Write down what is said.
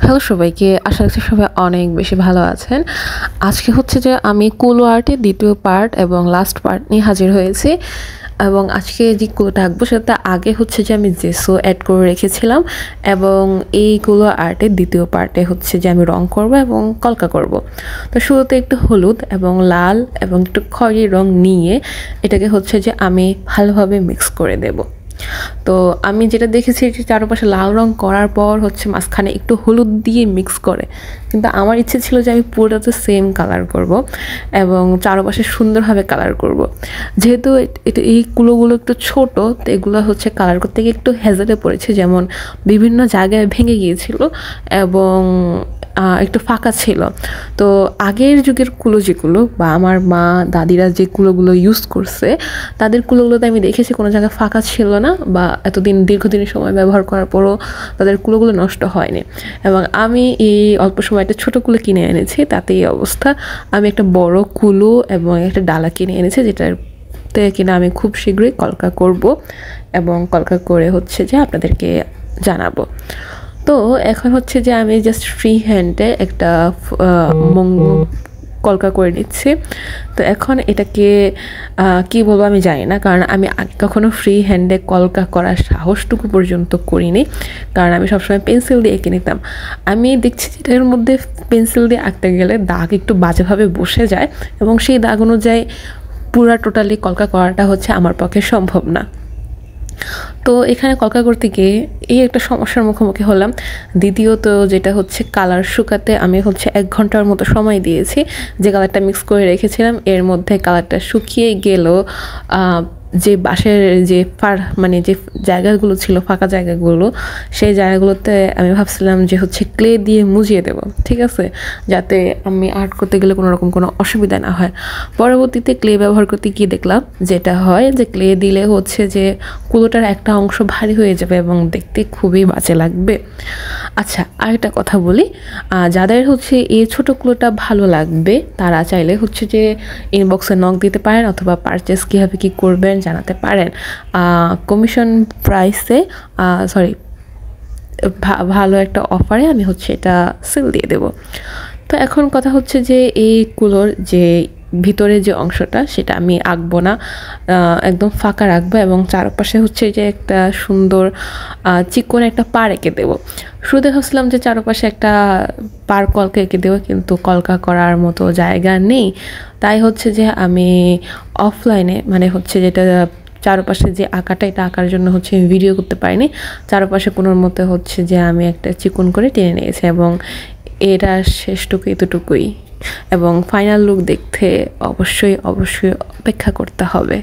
Hello সবাইকে, আশা করছি সবাই অনেক বেশি ভালো আছেন। আজকে হচ্ছে যে আমি কুলো আর্টের দ্বিতীয় পার্ট এবং লাস্ট পার্ট নিয়ে হাজির হয়েছি। এবং আজকে যে কুলোটা আঁকবো সেটা আগে হচ্ছে যে আমি জেসো অ্যাড করে রেখেছিলাম, এবং এই কুলো আর্টের দ্বিতীয় পার্টে হচ্ছে যে আমি রং করব এবং কলকা করব। তো শুরুতে একটু হলুদ এবং লাল এবং একটু খয়েরি রং নিয়ে এটাকে হচ্ছে যে আমি ভালোভাবে মিক্স করে দেবো। তো আমি যেটা দেখেছি যে চারপাশে লাল রং করার পর হচ্ছে মাঝখানে একটু হলুদ দিয়ে মিক্স করে, কিন্তু আমার ইচ্ছে ছিল যে আমি পুরোটাতে সেম কালার করব এবং চারপাশে সুন্দরভাবে কালার করব। যেহেতু এটা এই কুলোগুলো একটু ছোট, তো এগুলো হচ্ছে কালার করতে গিয়ে একটু হেজালে পড়েছে, যেমন বিভিন্ন জায়গায় ভেঙে গিয়েছিল এবং একটু ফাঁকা ছিল। তো আগের যুগের কুলো যেগুলো বা আমার মা দাদিরা যে কুলোগুলো ইউজ করছে তাদের কুলোগুলোতে আমি দেখেছি কোনো জায়গায় ফাঁকা ছিল না, বা এতদিন দীর্ঘদিনের সময় ব্যবহার করার পরও তাদের কুলোগুলো নষ্ট হয়নি। এবং আমি এই অল্প সময় একটা ছোটো কুলো কিনে এনেছি, তাতে এই অবস্থা। আমি একটা বড় কুলো এবং একটা ডালা কিনে এনেছি, যেটাতে কিনা আমি খুব শীঘ্রই কলকা করব এবং কলকা করে হচ্ছে যে আপনাদেরকে জানাবো। তো এখন হচ্ছে যে আমি জাস্ট ফ্রি হ্যান্ডে একটা কলকা করে নিচ্ছি। তো এখন এটাকে কি বলবো আমি জানি না, কারণ আমি কখনো ফ্রি হ্যান্ডে কলকা করার সাহসটুকু পর্যন্ত করিনি, কারণ আমি সবসময় পেন্সিল দিয়ে এঁকে নিতাম। আমি দেখছি যে এটার মধ্যে পেন্সিল দিয়ে আঁকতে গেলে দাগ একটু বাজেভাবে বসে যায়, এবং সেই দাগ অনুযায়ী পুরা টোটালি কলকা করাটা হচ্ছে আমার পক্ষে সম্ভব না। তো এখানে কলকা করতে গিয়ে এই একটা সমস্যার মুখোমুখি হলাম। দ্বিতীয়ত যেটা হচ্ছে কালার শুকাতে আমি হচ্ছে 1 ঘন্টার মতো সময় দিয়েছি। যে কালারটা মিক্স করে রেখেছিলাম এর মধ্যে কালারটা শুকিয়ে গেলেও যে বাঁশের যে মানে যে জায়গাগুলো ছিল ফাঁকা জায়গাগুলো, সেই জায়গাগুলোতে আমি ভাবছিলাম যে হচ্ছে ক্লে দিয়ে মুজিয়ে দেব, ঠিক আছে, যাতে আমি আর্ট করতে গেলে কোনো রকম কোনো অসুবিধা না হয়। পরবর্তীতে ক্লে ব্যবহার করতে গিয়ে দেখলাম যেটা হয় যে ক্লে দিলে হচ্ছে যে কুলোটার একটা অংশ ভারী হয়ে যাবে এবং দেখতে খুবই বাজে লাগবে। আচ্ছা, আরেকটা কথা বলি, যাদের হচ্ছে এই ছোটো কুলোটা ভালো লাগবে তারা চাইলে হচ্ছে যে ইনবক্সে নক দিতে পারেন, অথবা পারচেস কীভাবে কী করবেন জানাতে পারেন। কমিশন প্রাইসে ভালো একটা অফারে আমি হচ্ছে এটা সেল দিয়ে দেব। তো এখন কথা হচ্ছে যে এই কুলোর যে ভিতরে যে অংশটা সেটা আমি আঁকবো না, একদম ফাঁকা রাখবো এবং চারপাশে হচ্ছে যে একটা সুন্দর চিকন একটা পাড় এঁকে দেবো। শুরুতে ভাবছিলাম যে চারপাশে একটা পার কলকা এঁকে দেবো, কিন্তু কলকা করার মতো জায়গা নেই। তাই হচ্ছে যে আমি অফলাইনে মানে হচ্ছে যেটা চারপাশে যে আঁকাটা, এটা আঁকার জন্য হচ্ছে আমি ভিডিও করতে পারিনি। চারপাশে কোনোর মতো হচ্ছে যে আমি একটা চিকন করে টেনে নিয়েছি, এবং এটা শেষটুকু এতটুকুই। এবং ফাইনাল লুক দেখতে অবশ্যই অপেক্ষা করতে হবে।